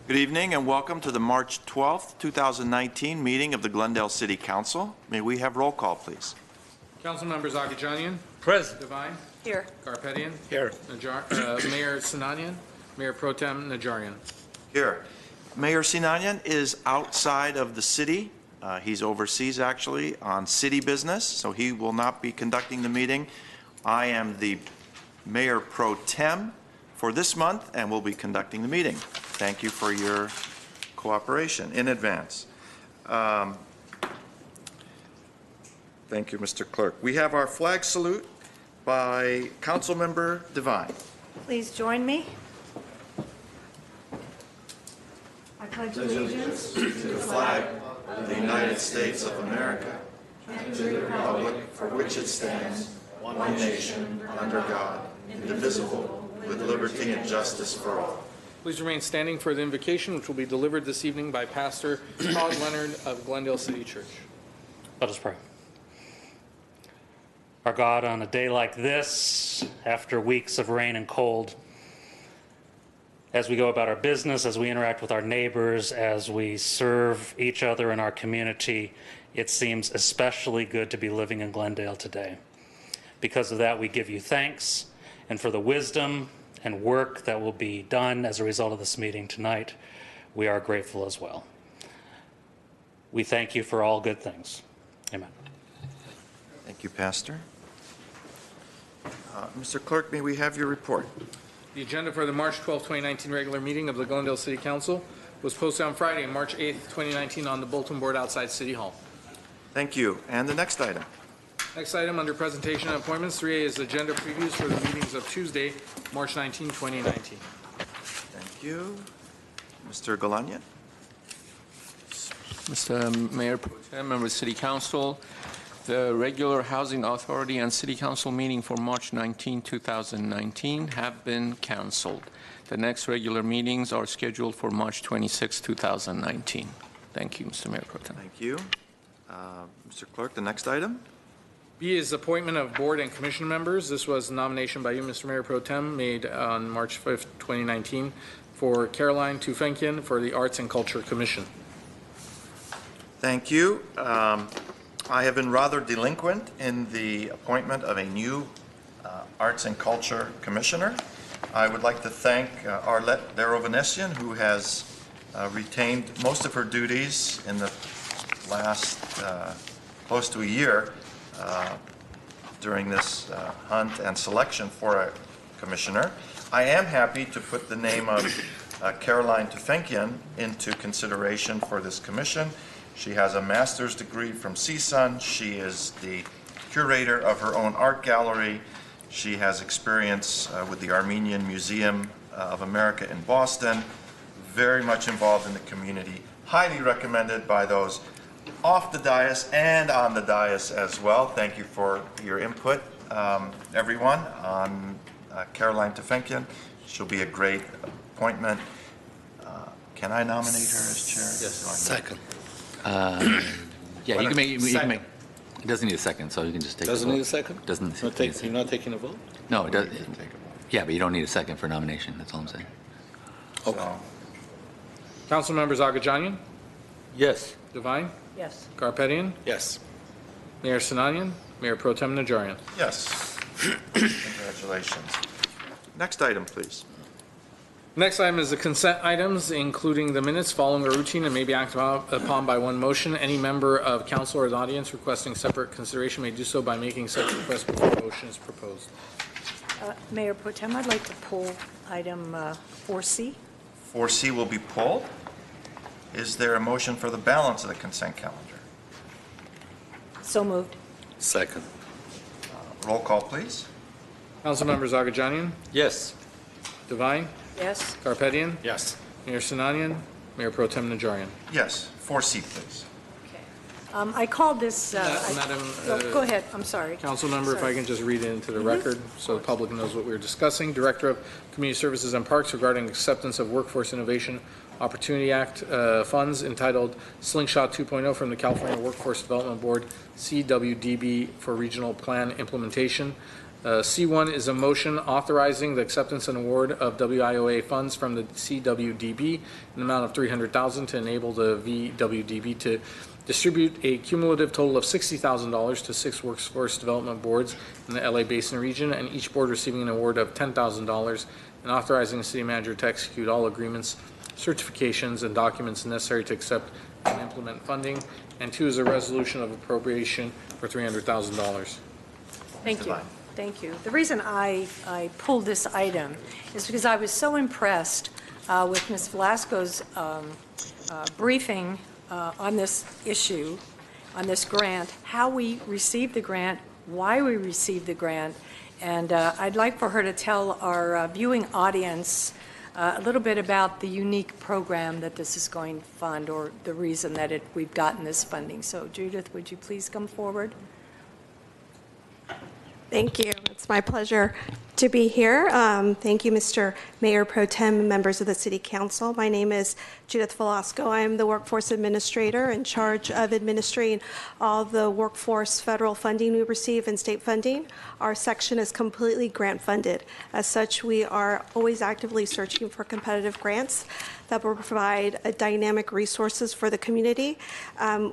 Good evening and welcome to the March 12th, 2019 meeting of the Glendale City Council. May we have roll call, please? Council members Agajanian. Present. Devine. Here. Garpetian. Here. Mayor Sinanian. Mayor Pro Tem Najarian. Here. Mayor Sinanian is outside of the city. He's overseas, actually, on city business, so he will not be conducting the meeting. I am the Mayor Pro Tem for this month and will be conducting the meeting. Thank you for your cooperation in advance. Thank you, Mr. Clerk. We have our flag salute by Councilmember Devine. Please join me. I pledge allegiance to the flag of the United States of America and to the republic for which it stands, one nation, under God, indivisible, with liberty and justice for all. Please remain standing for the invocation, which will be delivered this evening by Pastor Todd Leonard of Glendale City Church. Let us pray. Our God, on a day like this, after weeks of rain and cold, as we go about our business, as we interact with our neighbors, as we serve each other in our community, it seems especially good to be living in Glendale today. Because of that, we give you thanks, and for the wisdom and work that will be done as a result of this meeting tonight, we are grateful as well. We thank you for all good things. Amen. Thank you, Pastor. Mr. Clerk, may we have your report? The agenda for the March 12, 2019 regular meeting of the Glendale City Council was posted on Friday, March 8, 2019 on the bulletin board outside City Hall. Thank you. And the next item? Next item under presentation and appointments, 3A is agenda previews for the meetings of Tuesday, March 19, 2019. Thank you. Mr. Galanian. Mr. Mayor, Member of City Council, the regular Housing Authority and City Council meeting for March 19, 2019 have been canceled. The next regular meetings are scheduled for March 26, 2019. Thank you, Mr. Mayor Pro Tem. Thank you. Mr. Clerk, the next item? B is appointment of board and commission members. This was a nomination by you, Mr. Mayor Pro Tem, made on March 5th, 2019 for Caroline Tufenkian for the Arts and Culture Commission. Thank you. I have been rather delinquent in the appointment of a new Arts and Culture Commissioner. I would like to thank Arlette Darovanessian, who has retained most of her duties in the last close to a year during this hunt and selection for a commissioner. I am happy to put the name of Caroline Tufenkian into consideration for this commission. She has a master's degree from CSUN. She is the curator of her own art gallery. She has experience with the Armenian Museum of America in Boston, very much involved in the community, highly recommended by those off the dais and on the dais as well. Thank you for your input, everyone, on Caroline Tufenkian. She'll be a great appointment. Can I nominate her as chair? Yes. Second. Yeah, you can make. It doesn't need a second, so you can just take. Doesn't need a second. Doesn't. You're not taking a vote. No, it does. Yeah, but you don't need a second for nomination. That's all I'm saying. Okay. Council members Agajanian, Yes. Devine, Yes. Garpetian, Yes. Mayor Sinanian, Mayor Pro Tem Najarian. Yes. Congratulations. Next item, please. Next item is the consent items, including the minutes following a routine and may be acted upon by one motion. Any member of council or the audience requesting separate consideration may do so by making such request before the motion is proposed. Mayor Pro Tem, I'd like to pull item 4C. 4C will be pulled. Is there a motion for the balance of the consent calendar? So moved. Second. Roll call, please. Council members Agajanian, Yes. Devine, Yes. Garpetian, Yes. Mayor Sinanian, Mayor Pro Tem Najarian. Yes. 4C, please. Okay. I called this. Madam, Go ahead. I'm sorry. Council member, if I can just read it into the record so the public knows what we're discussing. Director of Community Services and Parks regarding acceptance of Workforce Innovation Opportunity Act funds entitled Slingshot 2.0 from the California Workforce Development Board, CWDB, for regional plan implementation. C1 is a motion authorizing the acceptance and award of WIOA funds from the CWDB in the amount of $300,000 to enable the VWDB to distribute a cumulative total of $60,000 to 6 workforce development boards in the LA Basin region, and each board receiving an award of $10,000, and authorizing the city manager to execute all agreements, certifications, and documents necessary to accept and implement funding. And 2 is a resolution of appropriation for $300,000. Thank you. Devine. Thank you. The reason I pulled this item is because I was so impressed with Ms. Velasco's briefing on this issue, on this grant, how we received the grant, why we received the grant, and I'd like for her to tell our viewing audience a little bit about the unique program that this is going to fund, or the reason that we've gotten this funding. So Judith, would you please come forward? Thank you. It's my pleasure to be here. Thank you, Mr. Mayor Pro Tem and members of the City Council. My name is Judith Velasco. I'm the Workforce Administrator in charge of administering all the workforce federal funding we receive and state funding. Our section is completely grant funded. As such, we are always actively searching for competitive grants that will provide dynamic resources for the community.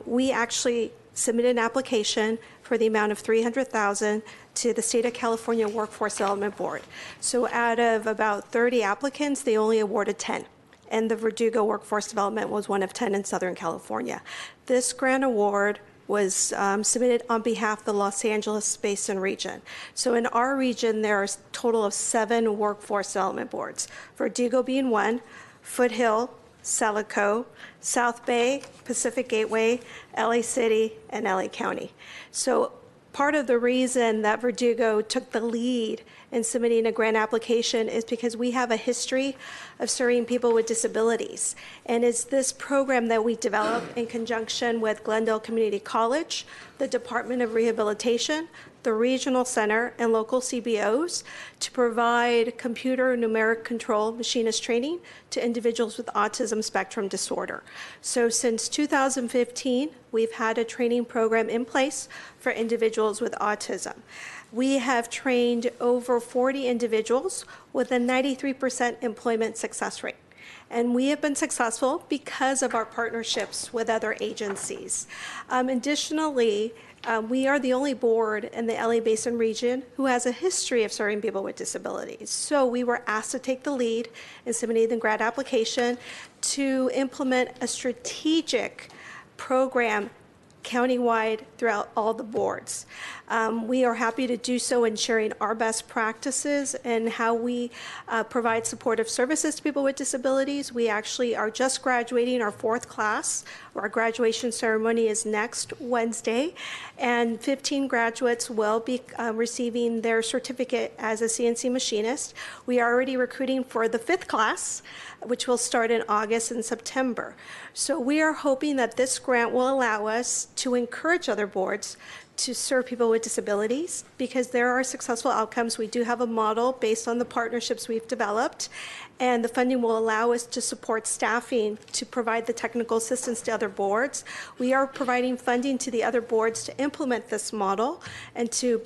We actually submitted an application for the amount of $300,000 to the State of California Workforce Development Board. So out of about 30 applicants, they only awarded 10. And the Verdugo Workforce Development was one of 10 in Southern California. This grant award was submitted on behalf of the Los Angeles Basin region. So in our region, there are a total of 7 workforce development boards, Verdugo being 1, Foothill, Salico, South Bay, Pacific Gateway, LA City, and LA County. So part of the reason that Verdugo took the lead in submitting a grant application is because we have a history of serving people with disabilities. And it's this program that we developed in conjunction with Glendale Community College, the Department of Rehabilitation, the Regional Center, and local CBOs to provide computer numeric control machinist training to individuals with autism spectrum disorder. So since 2015, we've had a training program in place for individuals with autism. We have trained over 40 individuals with a 93% employment success rate. And we have been successful because of our partnerships with other agencies. Additionally, we are the only board in the LA Basin region who has a history of serving people with disabilities. So we were asked to take the lead in submitting the grant application to implement a strategic program countywide throughout all the boards. We are happy to do so in sharing our best practices and how we provide supportive services to people with disabilities. We actually are just graduating our 4th class. Our graduation ceremony is next Wednesday, and 15 graduates will be receiving their certificate as a CNC machinist. We are already recruiting for the 5th class, which will start in August and September. So we are hoping that this grant will allow us to encourage other boards to serve people with disabilities, because there are successful outcomes. We do have a model based on the partnerships we've developed, and the funding will allow us to support staffing to provide the technical assistance to other boards. We are providing funding to the other boards to implement this model and to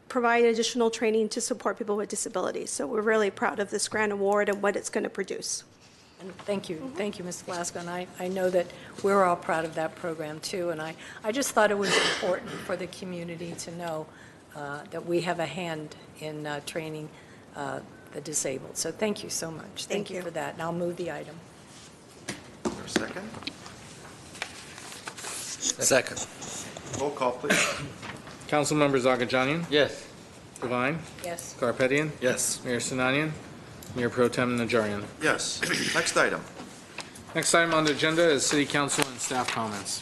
provide additional training to support people with disabilities. So we're really proud of this grant award and what it's going to produce. And thank you, Ms. Velasco, and I know that we're all proud of that program too, and I just thought it was important for the community to know that we have a hand in training the disabled. So thank you so much. Thank you for that, and I'll move the item. Is there a second? Second. Roll call, please. Councilmember Zagajanian? Yes. Devine? Yes. Garpetian? Yes. Mayor Sinanian? Mayor Pro Tem Najarian. Yes. Next item. Next item on the agenda is City Council and staff comments.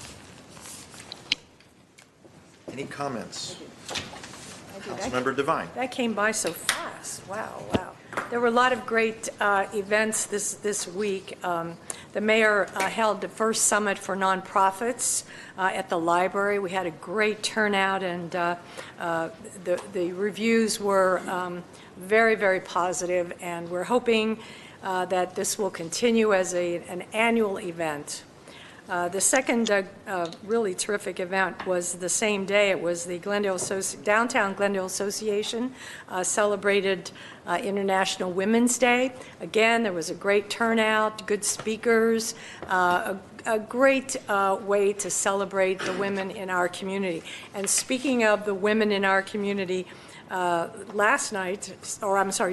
Any comments? I do. Councilmember Devine. That came by so fast. Wow, wow. There were a lot of great events this week. The mayor held the first summit for nonprofits at the library. We had a great turnout, and the reviews were very, very positive, and we're hoping that this will continue as an annual event. The second really terrific event was the same day. It was the Downtown Glendale Association celebrated International Women's Day. Again, there was a great turnout, good speakers, a great way to celebrate the women in our community. And speaking of the women in our community,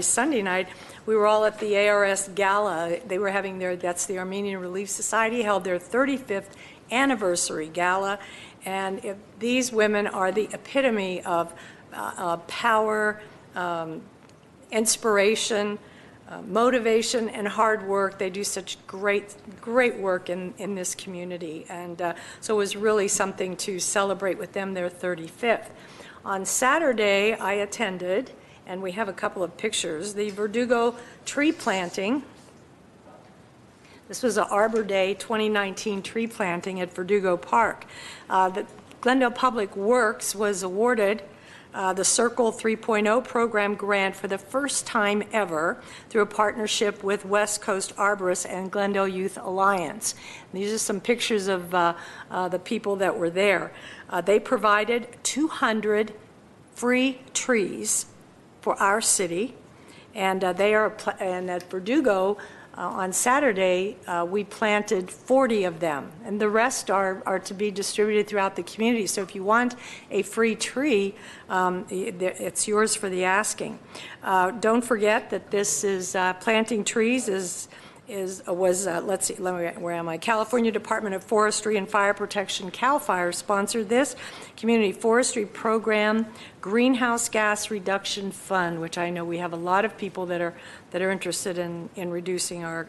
Sunday night, we were all at the ARS Gala. They were having that's the Armenian Relief Society, held their 35th anniversary gala. And these women are the epitome of power, inspiration, motivation, and hard work. They do such great work in this community. And so it was really something to celebrate with them, their 35th. On Saturday, I attended, and we have a couple of pictures, the Verdugo tree planting. This was an Arbor Day 2019 tree planting at Verdugo Park. The Glendale Public Works was awarded the Circle 3.0 program grant for the first time ever through a partnership with West Coast Arborists and Glendale Youth Alliance. And these are some pictures of the people that were there. They provided 200 free trees for our city, and and at Verdugo on Saturday we planted 40 of them, and the rest are to be distributed throughout the community. So if you want a free tree, it's yours for the asking. Don't forget that this is planting trees where am I? California Department of Forestry and Fire Protection, CAL FIRE, sponsored this Community Forestry Program Greenhouse Gas Reduction Fund, which I know we have a lot of people that are interested in reducing our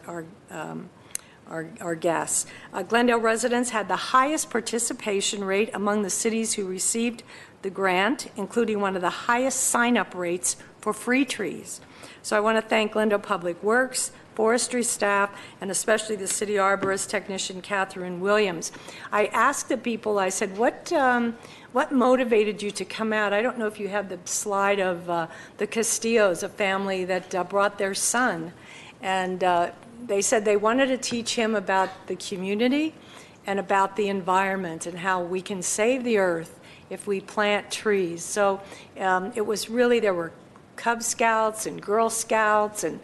gas. Glendale residents had the highest participation rate among the cities who received the grant, including one of the highest sign-up rates for free trees. So I want to thank Glendale Public Works, forestry staff, and especially the city arborist technician, Catherine Williams. I asked the people, I said, what motivated you to come out? I don't know if you have the slide of the Castillos, a family that brought their son. And they said they wanted to teach him about the community and about the environment and how we can save the earth if we plant trees. So it was really, there were Cub Scouts and Girl Scouts and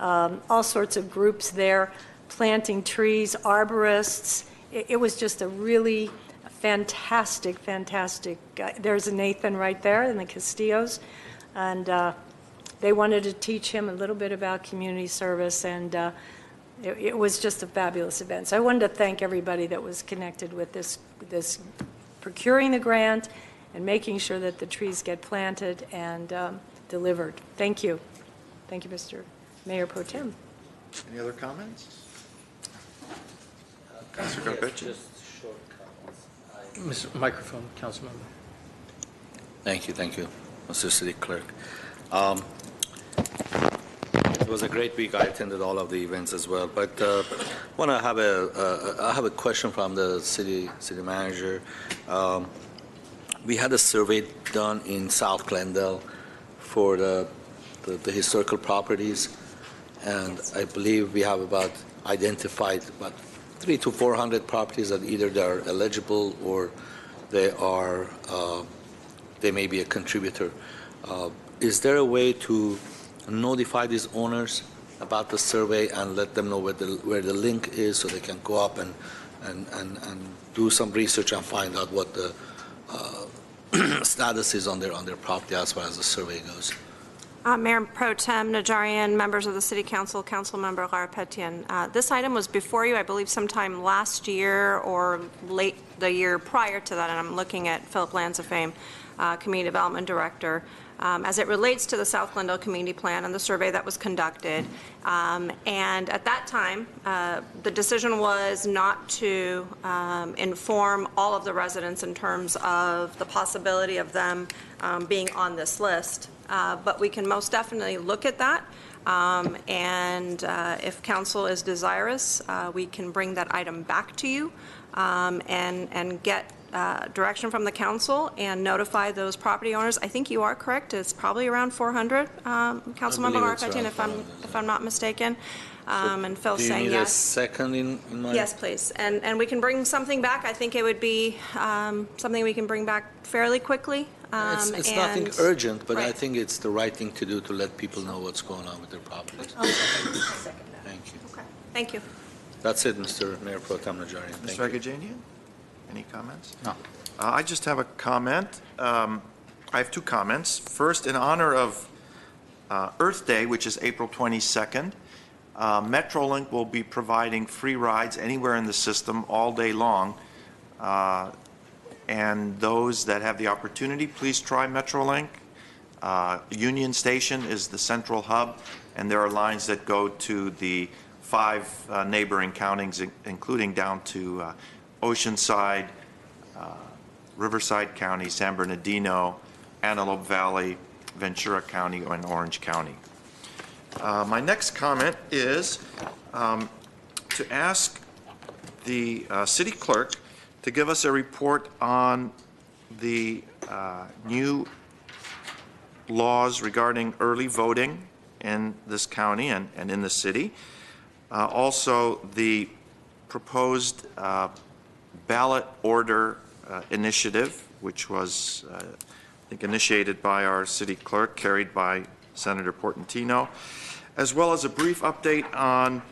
all sorts of groups there planting trees, arborists. It was just a really fantastic. There's a Nathan right there in the Castillos, and they wanted to teach him a little bit about community service, and it was just a fabulous event. So I wanted to thank everybody that was connected with this procuring the grant and making sure that the trees get planted and delivered. Thank you. Thank you, Mr. Mayor Pro Tem. Any other comments? Councilor Garbetti? Just short comments. Mr. Microphone, council member. Thank you, Mr. City Clerk. It was a great week. I attended all of the events as well, but I have a question from the city manager. We had a survey done in South Glendale for the historical properties, and I believe we have identified about 300 to 400 properties that either they are eligible or they may be a contributor. Is there a way to notify these owners about the survey and let them know where the link is so they can go up and do some research and find out what the status is on their property as far as the survey goes? Mayor Pro Tem Najarian, members of the City Council, Councilmember Garapetian. This item was before you, I believe, sometime last year or late the year prior to that, and I'm looking at Philip Lanzafame, Community Development Director, as it relates to the South Glendale Community Plan and the survey that was conducted. And at that time, the decision was not to inform all of the residents in terms of the possibility of them being on this list. But we can most definitely look at that. And if council is desirous, we can bring that item back to you and get direction from the council and notify those property owners. I think you are correct, it's probably around 400, Councilmember believe it's Garpetian, around if I'm not mistaken. And Phil's Do you saying need a yes. second in my? Yes, please. And we can bring something back. I think it would be something we can bring back fairly quickly. It's nothing urgent, but I Right. think it's the right thing to do to let people know what's going on with their properties. I'll second that. Thank you. Okay. Thank you. That's it, Mr. Mayor Pro Tem Najarian. Thank Mr. you. Agajanian, any comments? No. I just have a comment. I have two comments. First, in honor of Earth Day, which is April 22nd, Metrolink will be providing free rides anywhere in the system all day long. And those that have the opportunity, please try Metrolink. Union Station is the central hub, and there are lines that go to the 5 neighboring counties, including down to Oceanside, Riverside County, San Bernardino, Antelope Valley, Ventura County, and Orange County. My next comment is to ask the city clerk to give us a report on the new laws regarding early voting in this county and in the city. Also, the proposed ballot order initiative, which was, I think, initiated by our city clerk, carried by Senator Portantino, as well as a brief update on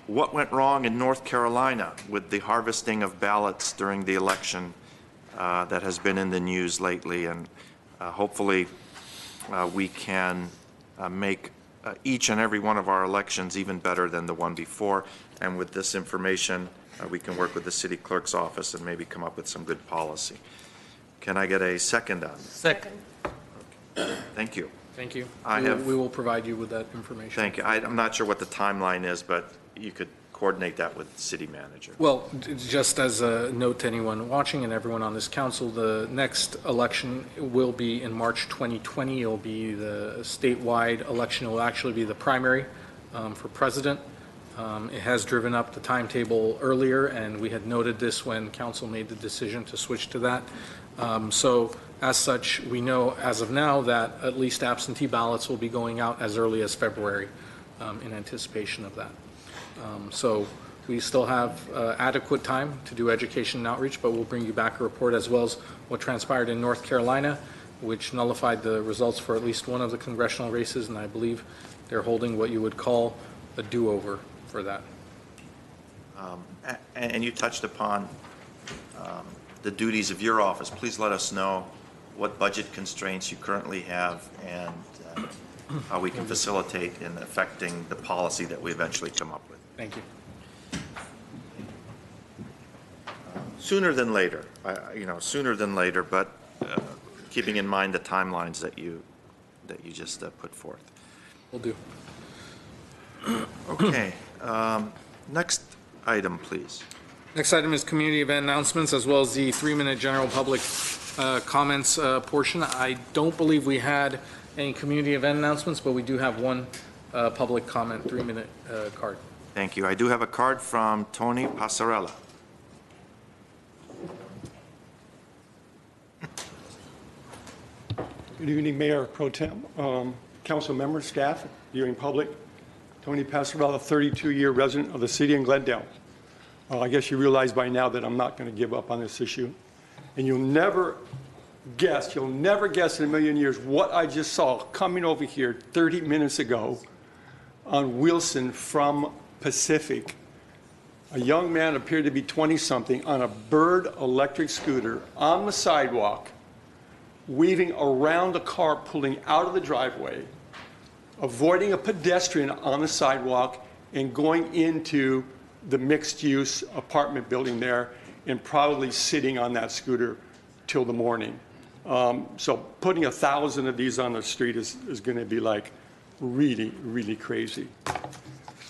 what went wrong in North Carolina with the harvesting of ballots during the election that has been in the news lately. And hopefully we can make each and every one of our elections even better than the one before. And with this information, we can work with the city clerk's office and maybe come up with some good policy. Can I get a second on that? Second. Thank you. Thank you. We will provide you with that information. Thank you. I'm not sure what the timeline is, but you could coordinate that with the city manager. Well, just as a note to anyone watching and everyone on this council, the next election will be in March 2020. It'll be the statewide election. It will actually be the primary for president. It has driven up the timetable earlier, and we had noted this when council made the decision to switch to that. So as such, we know as of now that at least absentee ballots will be going out as early as February in anticipation of that. So we still have adequate time to do education and outreach, but we'll bring you back a report as well as what transpired in North Carolina, which nullified the results for at least one of the congressional races, and I believe they're holding what you would call a do-over for that. And you touched upon the duties of your office. Please let us know what budget constraints you currently have and how we can facilitate in affecting the policy that we eventually come up with. Thank you. Sooner than later, sooner than later, but keeping in mind the timelines that you just put forth. Will do. Okay. Next item, please. Next item is community event announcements, as well as the 3-minute general public comments portion. I don't believe we had any community event announcements, but we do have one public comment 3-minute card. Thank you. I do have a card from Tony Passarella. Good evening, Mayor Pro Tem, council members, staff, viewing public. Tony Passarella, 32-year resident of the city of Glendale. I guess you realize by now that I'm not going to give up on this issue. And you'll never guess in a million years what I just saw coming over here 30 minutes ago on Wilson from Pacific. A young man appeared to be 20-something on a Bird electric scooter on the sidewalk, weaving around a car pulling out of the driveway, avoiding a pedestrian on the sidewalk, and going into the mixed-use apartment building there, and probably sitting on that scooter till the morning. So putting 1,000 of these on the street is going to be like really, really crazy.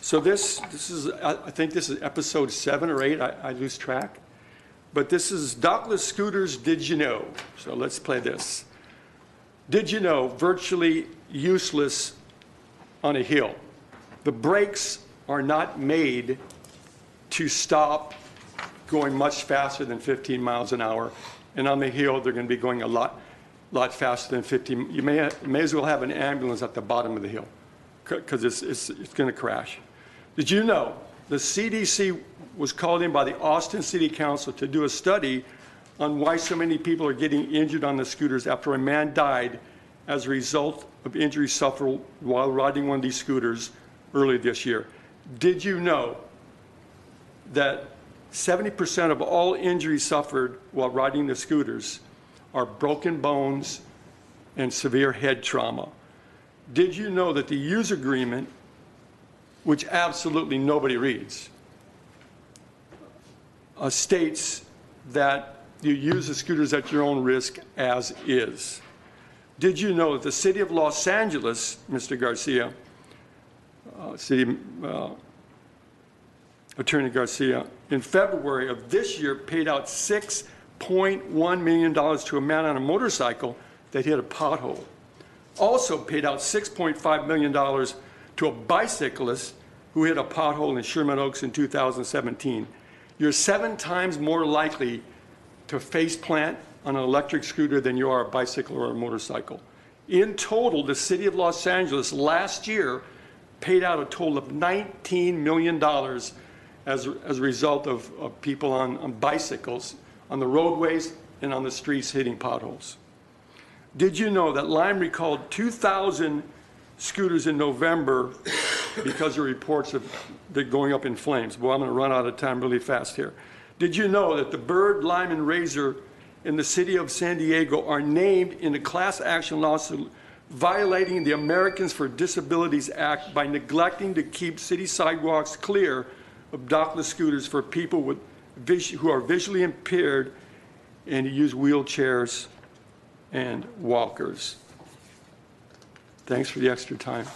So this is, I think this is episode 7 or 8, I lose track. But this is Dockless Scooters, Did You Know? So let's play this. Did you know, virtually useless on a hill. The brakes are not made to stop going much faster than 15 miles an hour. And on the hill, they're going to be going a lot faster than 15. You may as well have an ambulance at the bottom of the hill because it's going to crash. Did you know the CDC was called in by the Austin City Council to do a study on why so many people are getting injured on the scooters after a man died as a result of injuries suffered while riding one of these scooters earlier this year? Did you know that 70% of all injuries suffered while riding the scooters are broken bones and severe head trauma? Did you know that the use agreement, which absolutely nobody reads, states that you use the scooters at your own risk as is? Did you know that the city of Los Angeles, Mr. Garcia, Attorney Garcia, in February of this year paid out $6.1 million to a man on a motorcycle that hit a pothole. Also paid out $6.5 million to a bicyclist who hit a pothole in Sherman Oaks in 2017. You're 7 times more likely to face plant on an electric scooter than you are a bicycle or a motorcycle. In total, the city of Los Angeles last year paid out a total of $19 million as a result of people on bicycles on the roadways and on the streets hitting potholes. Did you know that Lime recalled 2,000 scooters in November because of reports of they're going up in flames? Well, I'm going to run out of time really fast here. Did you know that the Bird, Lime, and Razor in the city of San Diego are named in a class action lawsuit violating the Americans for Disabilities Act by neglecting to keep city sidewalks clear of dockless scooters for people who are visually impaired and who use wheelchairs and walkers? Thanks for the extra time.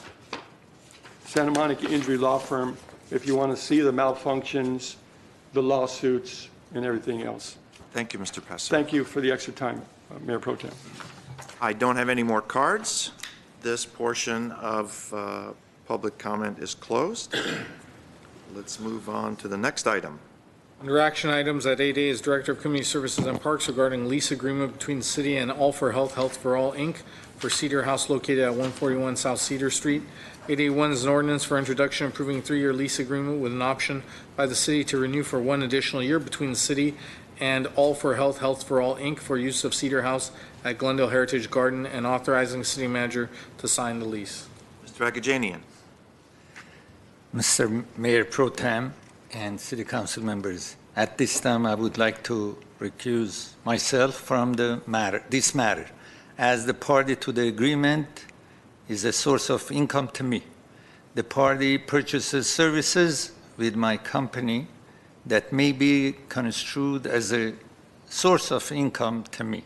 Santa Monica Injury Law Firm, if you want to see the malfunctions, the lawsuits, and everything else. Thank you, Mr. Passer. Thank you for the extra time, Mayor Pro Tem. I don't have any more cards. This portion of public comment is closed. Let's move on to the next item. Under action items at 8A is Director of Community Services and Parks regarding lease agreement between the city and All for Health, Health for All, Inc. for Cedar House located at 141 South Cedar Street. 8A1 is an ordinance for introduction approving 3-year lease agreement with an option by the city to renew for 1 additional year between the city and All for Health, Health for All, Inc. for use of Cedar House at Glendale Heritage Garden, and authorizing the city manager to sign the lease. Mr. Agajanian. Mr. Mayor Pro Tem and City Council members, at this time I would like to recuse myself from this matter, as the party to the agreement is a source of income to me. The party purchases services with my company that may be construed as a source of income to me.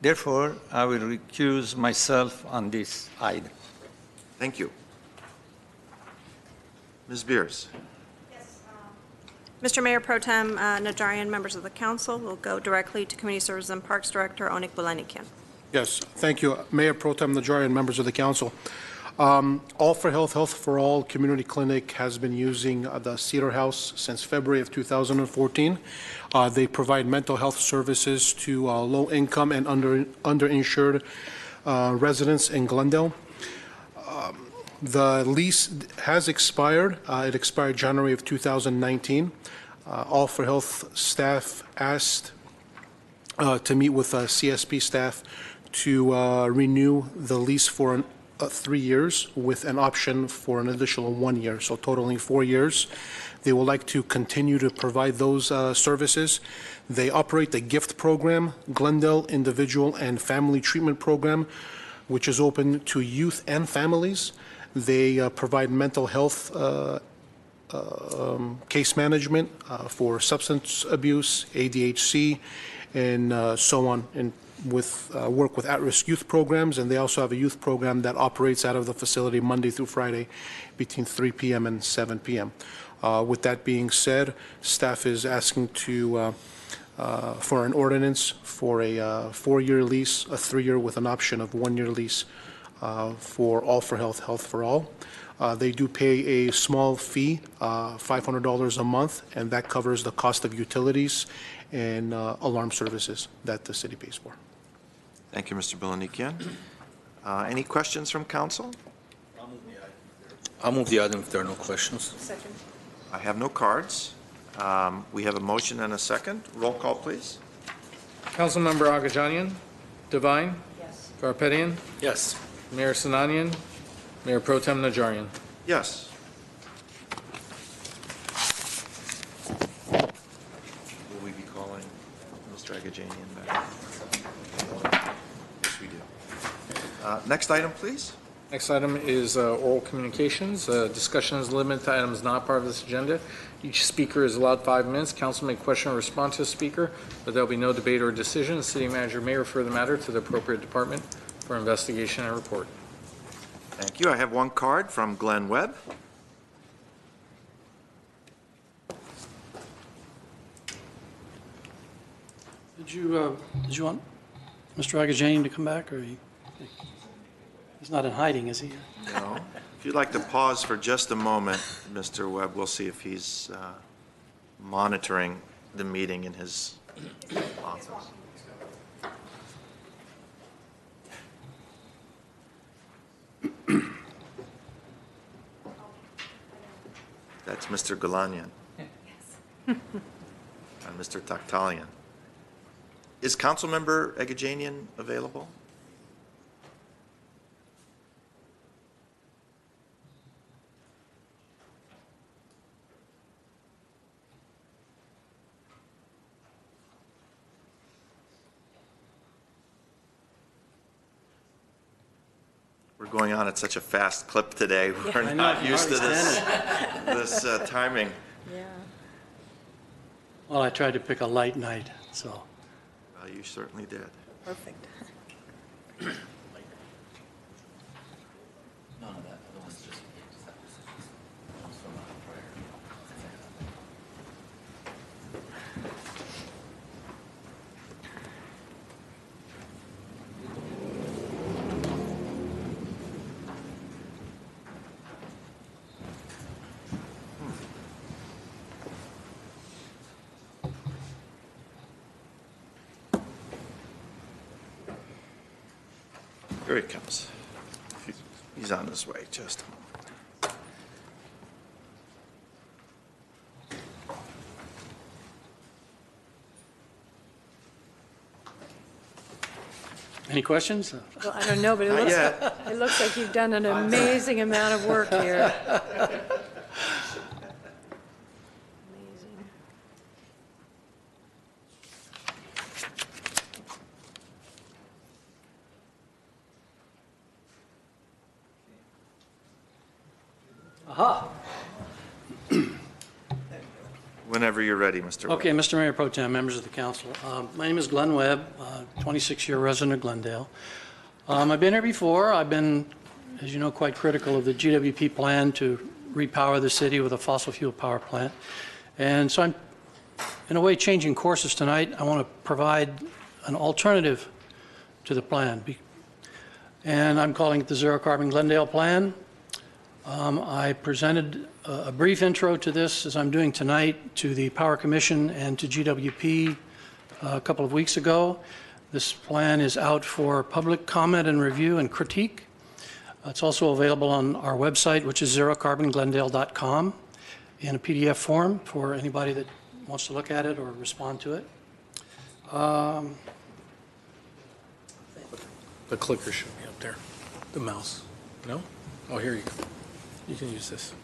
Therefore, I will recuse myself on this item. Thank you. Ms. Beers. Mr. Mayor Pro Tem Najarian, members of the council, will go directly to Community Services and Parks Director Onik Bulanikian. Yes, thank you. Mayor Pro Tem Najarian, members of the council. All for Health, Health for All Community Clinic has been using the Cedar House since February of 2014. They provide mental health services to low-income and underinsured residents in Glendale. The lease has expired. It expired January of 2019. All for Health staff asked to meet with CSP staff to renew the lease for 3 years with an option for an additional 1 year, so totaling 4 years. They would like to continue to provide those services. They operate the GIFT program, Glendale Individual and Family Treatment Program, which is open to youth and families. They provide mental health case management for substance abuse, ADHD, and so on, and work with at-risk youth programs. And they also have a youth program that operates out of the facility Monday through Friday between 3 p.m. and 7 p.m. With that being said, staff is asking for an ordinance for a 4-year lease, a 3-year with an option of 1-year lease for All for Health, Health for All. They do pay a small fee, $500 a month, and that covers the cost of utilities and alarm services that the city pays for. Thank you, Mr. Bilanikian. Any questions from council? I'll move the item if there are no questions. Second. I have no cards. We have a motion and a second. Roll call, please. Councilmember Agajanian, Devine, Yes. Garpetian, Yes. Mayor Sinanian, Mayor Pro Tem Najarian. Yes. Will we be calling Mr. Agajanian back? Yes, we do. Next item, please. Next item is oral communications. Discussion is limited to items not part of this agenda. Each speaker is allowed 5 minutes. Council may question or respond to the speaker, but there will be no debate or decision. The city manager may refer the matter to the appropriate department for investigation and report. Thank you. I have one card from Glenn Webb. Did you want Mr. Agajanian to come back, or he's not in hiding, is he? No. If you'd like to pause for just a moment, Mr. Webb, we'll see if he's monitoring the meeting in his office. That's Mr. Galanian. And Mr. Takhtalian. Is Councilmember Agajanian available? We're going on at such a fast clip today. We're not used to this timing. Yeah. Well, I tried to pick a light night, so. Well, you certainly did. Perfect. Here he comes. He's on his way, just a moment. Any questions? Well, I don't know, but Not yet. it looks like you've done an amazing amount of work here. Amazing. Aha. Whenever you're ready, Mr. Webb. Okay, Mr. Mayor Pro Tem, members of the council. My name is Glenn Webb, 26-year resident of Glendale. I've been here before. I've been, as you know, quite critical of the GWP plan to repower the city with a fossil fuel power plant. And so I'm, in a way, changing courses tonight. I want to provide an alternative to the plan. And I'm calling it the Zero Carbon Glendale Plan. I presented a brief intro to this, as I'm doing tonight, to the Power Commission and to GWP a couple of weeks ago. This plan is out for public comment and review and critique. It's also available on our website, which is zerocarbonglendale.com, in a PDF form for anybody that wants to look at it or respond to it. The clicker should be up there. The mouse. No? Oh, here you go. You can use this.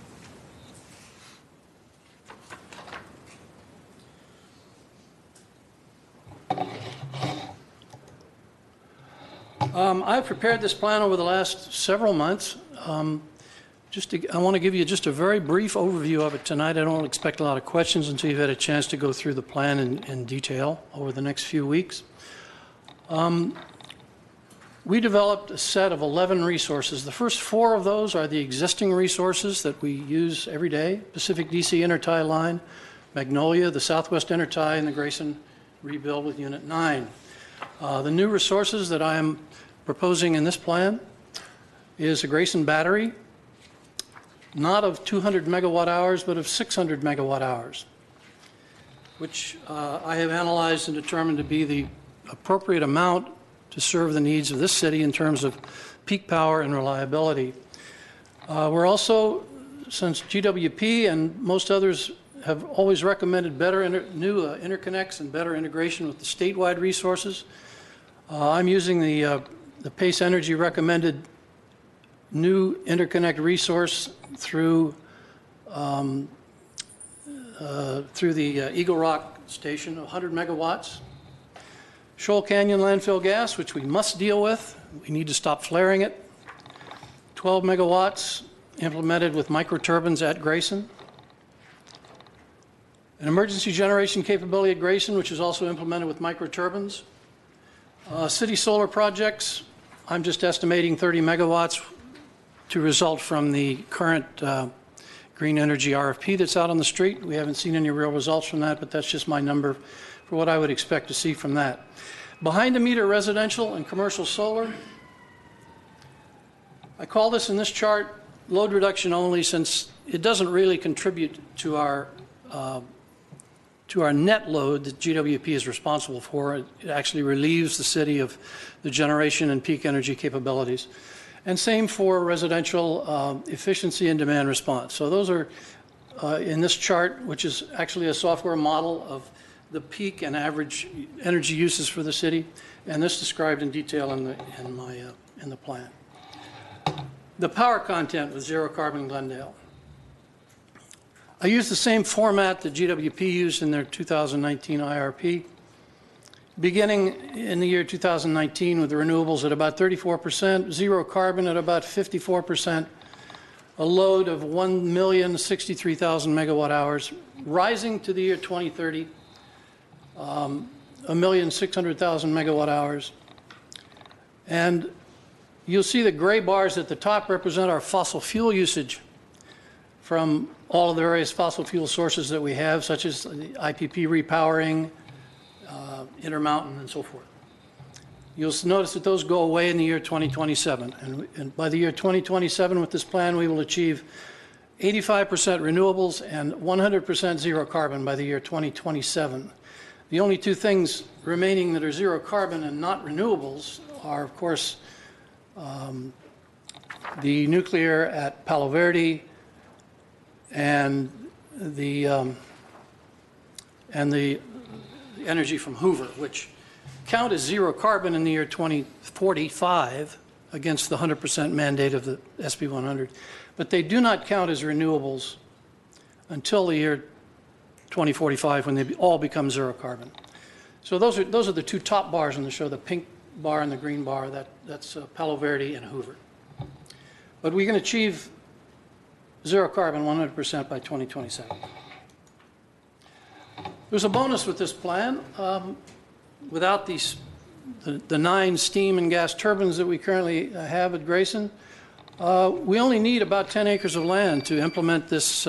I've prepared this plan over the last several months. I want to give you just a very brief overview of it tonight. I don't expect a lot of questions until you've had a chance to go through the plan in detail over the next few weeks. We developed a set of 11 resources. The first 4 of those are the existing resources that we use every day: Pacific DC Intertie Line, Magnolia, the Southwest Intertie, and the Grayson rebuild with Unit 9. The new resources that I am proposing in this plan is a Grayson battery, not of 200 megawatt hours, but of 600 megawatt hours, which I have analyzed and determined to be the appropriate amount to serve the needs of this city in terms of peak power and reliability. We're also, since GWP and most others have always recommended better new interconnects and better integration with the statewide resources, I'm using the Pace Energy recommended new interconnect resource through the Eagle Rock station of 100 megawatts. Shoal Canyon landfill gas, which we must deal with. We need to stop flaring it. 12 megawatts implemented with microturbines at Grayson. An emergency generation capability at Grayson, which is also implemented with microturbines. City solar projects, I'm just estimating 30 megawatts to result from the current green energy RFP that's out on the street. We haven't seen any real results from that, but that's just my number for what I would expect to see from that. Behind the meter residential and commercial solar, I call this in this chart load reduction only, since it doesn't really contribute to our net load that GWP is responsible for. It actually relieves the city of the generation and peak energy capabilities. And same for residential efficiency and demand response. So those are in this chart, which is actually a software model of the peak and average energy uses for the city, and this described in detail in the plan. The power content with zero carbon Glendale. I used the same format that GWP used in their 2019 IRP, beginning in the year 2019 with the renewables at about 34%, zero carbon at about 54%, a load of 1,063,000 megawatt hours, rising to the year 2030, 1,600,000 megawatt hours. And you'll see the gray bars at the top represent our fossil fuel usage from all of the various fossil fuel sources that we have, such as the IPP repowering, Intermountain, and so forth. You'll notice that those go away in the year 2027. And by the year 2027, with this plan, we will achieve 85% renewables and 100% zero carbon by the year 2027. The only two things remaining that are zero carbon and not renewables are, of course, the nuclear at Palo Verde and the energy from Hoover, which count as zero carbon in the year 2045 against the 100% mandate of the SB 100, but they do not count as renewables until the year 2045 when they all become zero carbon. So those are the two top bars on the show, the pink bar and the green bar. That's Palo Verde and Hoover. But we can achieve zero carbon 100% by 2027. There's a bonus with this plan. Without the 9 steam and gas turbines that we currently have at Grayson, we only need about 10 acres of land to implement this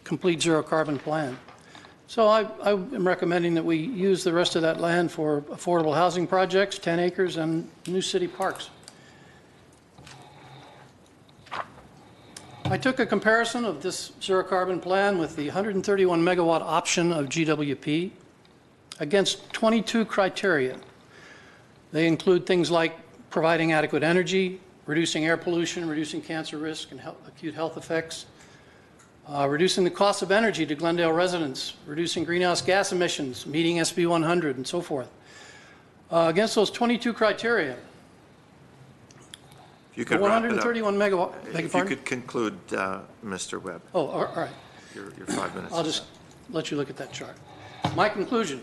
complete zero carbon plan. So I am recommending that we use the rest of that land for affordable housing projects, 10 acres, and new city parks. I took a comparison of this zero carbon plan with the 131 megawatt option of GWP against 22 criteria. They include things like providing adequate energy, reducing air pollution, reducing cancer risk and acute health effects, reducing the cost of energy to Glendale residents, reducing greenhouse gas emissions, meeting SB 100, and so forth. Against those 22 criteria, You could 131 megawatt. If you could conclude, Mr. Webb. Oh, all right. Your 5 minutes. I'll just let you look at that chart. My conclusion.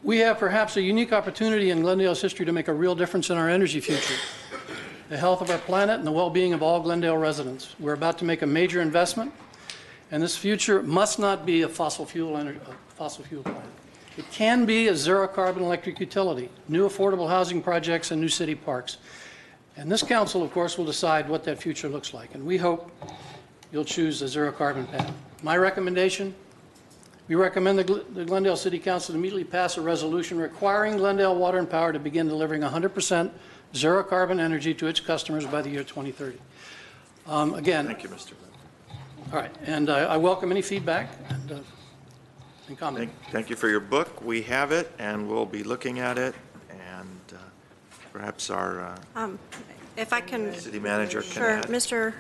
We have perhaps a unique opportunity in Glendale's history to make a real difference in our energy future, the health of our planet, and the well-being of all Glendale residents. We're about to make a major investment, and this future must not be a fossil fuel plant. It can be a zero-carbon electric utility, new affordable housing projects, and new city parks. And this council, of course, will decide what that future looks like. And we hope you'll choose a zero-carbon path. My recommendation, we recommend the Glendale City Council immediately pass a resolution requiring Glendale Water and Power to begin delivering 100% zero-carbon energy to its customers by the year 2030. Again, Thank you, Mr. Webb. all right, and I welcome any feedback and comment. Thank you for your book. We have it, and we'll be looking at it, and perhaps our If I can. city manager can Sure. add. Mr.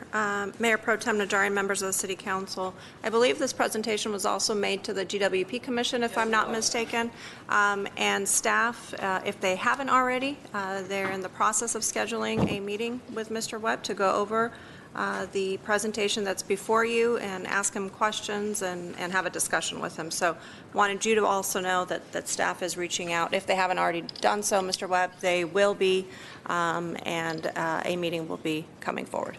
Mayor Pro Tem Najarian, members of the City Council, I believe this presentation was also made to the GWP Commission, if I'm not mistaken, and staff, if they haven't already, they're in the process of scheduling a meeting with Mr. Webb to go over the presentation that's before you and ask him questions and have a discussion with him. So wanted you to also know that staff is reaching out. If they haven't already done so, Mr. Webb, they will be, and a meeting will be coming forward.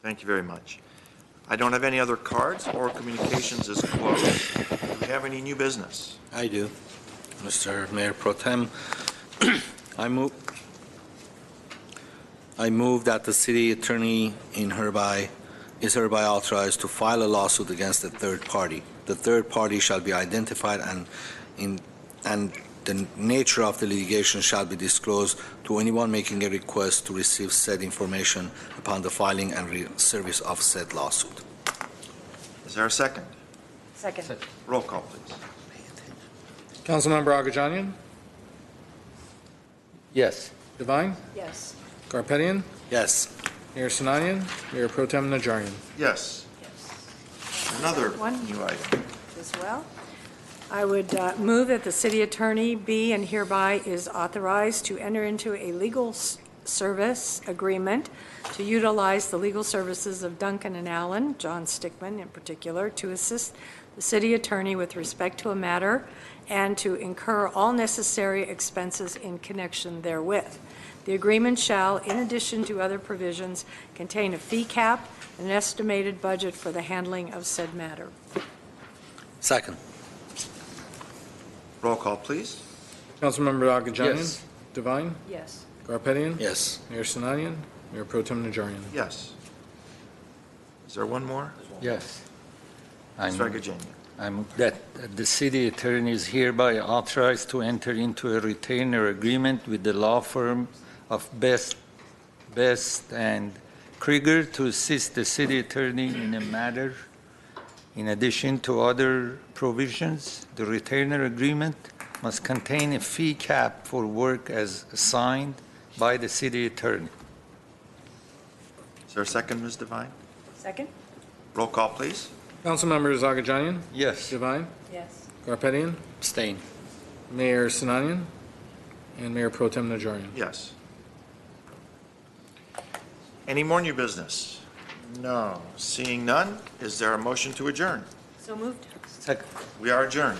Thank you very much. I don't have any other cards. Oral communications is closed. Do we have any new business? I do. Mr. Mayor Pro Tem, I move that the city attorney is hereby authorized to file a lawsuit against a third party. The third party shall be identified and the nature of the litigation shall be disclosed to anyone making a request to receive said information upon the filing and service of said lawsuit. Is there a second? Second. Roll call, please. Councilmember Agajanian? Yes. Devine? Yes. Garpetian? Yes. Mayor Sinanian? Mayor Pro Tem Najarian? Yes. Another new item. As well. I would move that the city attorney be and hereby is authorized to enter into a legal service agreement to utilize the legal services of Duncan and Allen, John Stickman in particular, to assist the city attorney with respect to a matter and to incur all necessary expenses in connection therewith. The agreement shall, in addition to other provisions, contain a fee cap and an estimated budget for the handling of said matter. Second. Roll call, please. Councilmember Agajanian? Yes. Devine? Yes. Garpetian? Yes. Mayor Sinanian? Mayor Pro Tem Najarian? Yes. Is there one more? Yes. Mr. Agajanian. I'm that the city attorney is hereby authorized to enter into a retainer agreement with the law firm of Best and Krieger to assist the city attorney in a matter. In addition to other provisions, the retainer agreement must contain a fee cap for work as assigned by the city attorney. Is there a second, Ms. Devine? Second? Roll call, please. Councilmembers Agajanian? Yes. Devine? Yes. Garpetian? Abstain. Mayor Sinanian? And Mayor Pro Tem Najarian? Yes. Any more new business? No. Seeing none, is there a motion to adjourn? So moved. Second. We are adjourned.